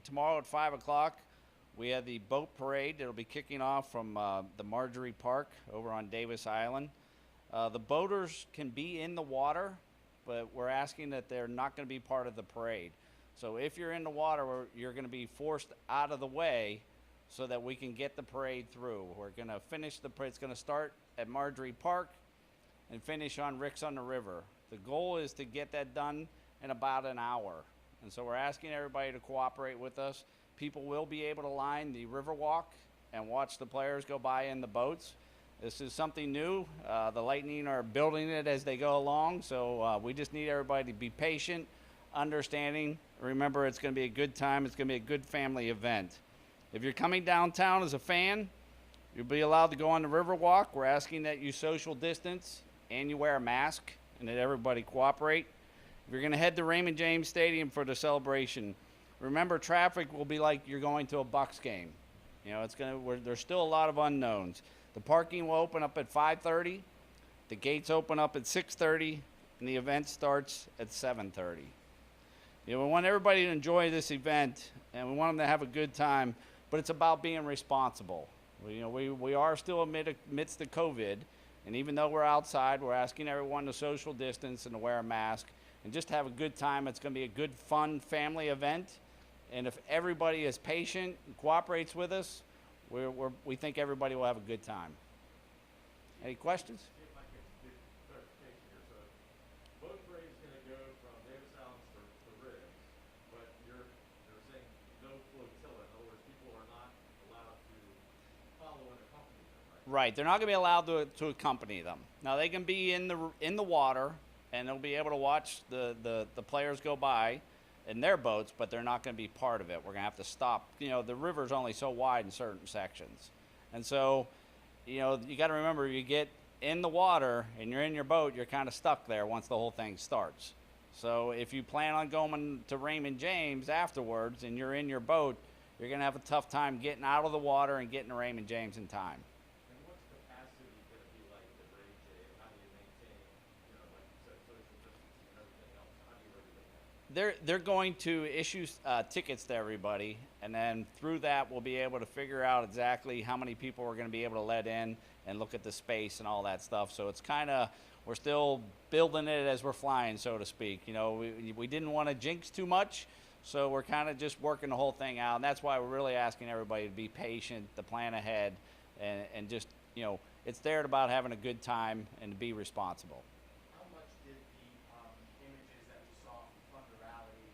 tomorrow at 5 o'clock, we have the boat parade. It'll be kicking off from the Marjorie Park over on Davis Island. The boaters can be in the water, but we're asking that they're not going to be part of the parade. So if you're in the water, you're going to be forced out of the way so that we can get the parade through. We're going to finish the parade. It's going to start at Marjorie Park and finish on Ricks on the River. The goal is to get that done in about an hour. And so we're asking everybody to cooperate with us. People will be able to line the Riverwalk and watch the players go by in the boats. This is something new. The Lightning are building it as they go along, so we just need everybody to be patient, understanding. Remember, it's going to be a good time. It's going to be a good family event. If you're coming downtown as a fan, you'll be allowed to go on the Riverwalk. We're asking that you social distance and you wear a mask and that everybody cooperate. If you're going to head to Raymond James Stadium for the celebration, remember traffic will be like you're going to a Bucks game. You know, there's still a lot of unknowns. The parking will open up at 5:30. The gates open up at 6:30, and the event starts at 7:30. You know, we want everybody to enjoy this event, and we want them to have a good time, but it's about being responsible. We are still amidst the COVID, and even though we're outside, we're asking everyone to social distance and to wear a mask and just have a good time. It's going to be a good, fun family event, and if everybody is patient and cooperates with us, we think everybody will have a good time. Any questions? See if I can get clarification here. So, boat parade is going to go from Davis Island to Riggs, but you're saying no flotilla. In other words, people are not allowed to follow and accompany them, right? Right. They're not going to be allowed to accompany them. Now they can be in the water, and they'll be able to watch the players go by in their boats, but they're not going to be part of it. We're going to have to stop. You know, the river's only so wide in certain sections. And so, you know, you got to remember, you get in the water and you're in your boat, you're kind of stuck there once the whole thing starts. So if you plan on going to Raymond James afterwards and you're in your boat, you're going to have a tough time getting out of the water and getting to Raymond James in time. And what's capacity going to be like at Ray J? How do you maintain, like you said, social distancing and everything else? How do you regulate that? They're going to issue tickets to everybody, and then through that we'll be able to figure out exactly how many people we're going to be able to let in and look at the space and all that stuff. So it's kind of, we're still building it as we're flying, so to speak. You know, we didn't want to jinx too much, so we're kind of just working the whole thing out, and that's why we're really asking everybody to be patient, to plan ahead, and just, you know, it's there about having a good time and to be responsible. How much did the images that we saw from the rally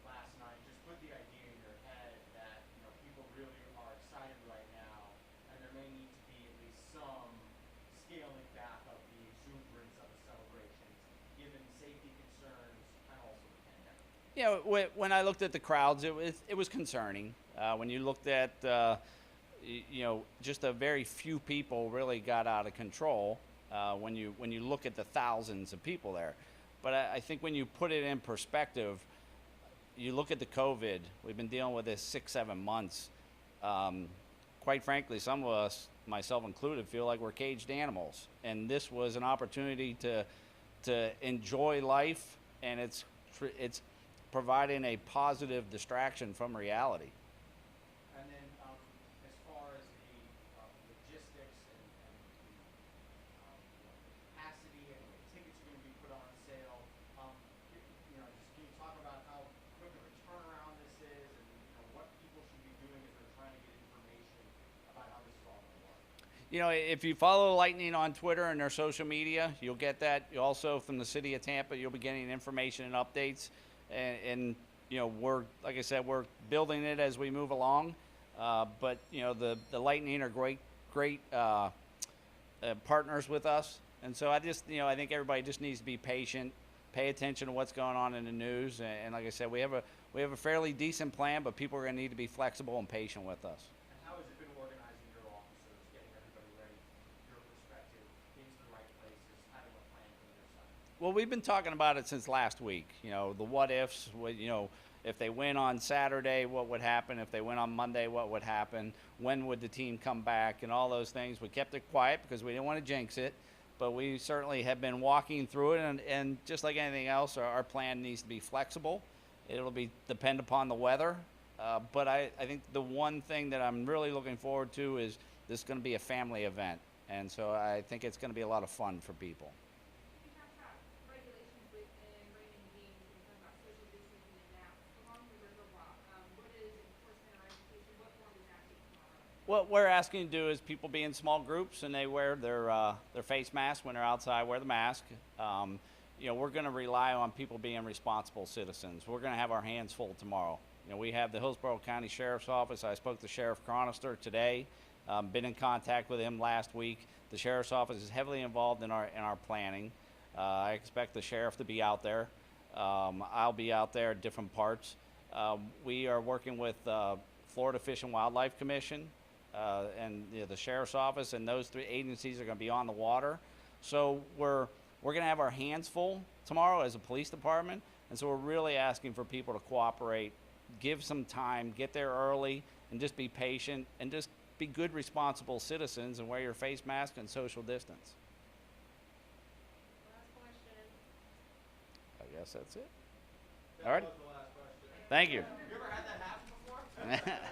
last night just put the idea in your head that people really are excited right now, and there may need to be at least some scaling back of the exuberance of the celebrations, given safety concerns and also the pandemic? You know, when I looked at the crowds, it was concerning. When you looked at just a very few people really got out of control. When you look at the thousands of people there. But I think when you put it in perspective, you look at the COVID, we've been dealing with this 6-7 months. Quite frankly, some of us, myself included, feel like we're caged animals. And this was an opportunity to enjoy life, and it's providing a positive distraction from reality. And then as far as the logistics and the capacity and the tickets are going to be put on sale, just can you talk about how quick of a turnaround this is and what people should be doing as they're trying to get information about how this is all going to work? You know, if you follow Lightning on Twitter and their social media, you'll get that. Also from the city of Tampa, you'll be getting information and updates. And we're, like I said, we're building it as we move along. But the Lightning are great partners with us, and so I think everybody just needs to be patient, pay attention to what's going on in the news, and like I said, we have a fairly decent plan, but people are going to need to be flexible and patient with us. And how has it been organizing your officers, getting everybody ready, your perspective, into the right places, having a plan from your side? Well, we've been talking about it since last week. The what ifs. If they win on Saturday, what would happen? If they win on Monday, what would happen? When would the team come back? And all those things. We kept it quiet because we didn't want to jinx it. But we certainly have been walking through it. And just like anything else, our plan needs to be flexible. It'll depend upon the weather. But I think the one thing that I'm really looking forward to is this is going to be a family event. And so I think it's going to be a lot of fun for people. You talked about regulations within reining games, and you talked about social distancing and masks along the river walk. What is enforcement or education? What form is that take tomorrow? What we're asking to do is people be in small groups and they wear their face mask when they're outside. Wear the mask. We're going to rely on people being responsible citizens. We're going to have our hands full tomorrow. We have the Hillsborough County Sheriff's Office. I spoke to Sheriff Chronister today. Been in contact with him last week. The Sheriff's Office is heavily involved in our planning. I expect the sheriff to be out there. I'll be out there at different parts. We are working with Florida Fish and Wildlife Commission and the Sheriff's Office, and those three agencies are going to be on the water. So we're going to have our hands full tomorrow as a police department, and so we're really asking for people to cooperate, give some time, get there early, and just be patient, and just be good, responsible citizens and wear your face mask and social distance. Last question. I guess that's it. That All right. was the last question. Thank you. You ever had that happen before?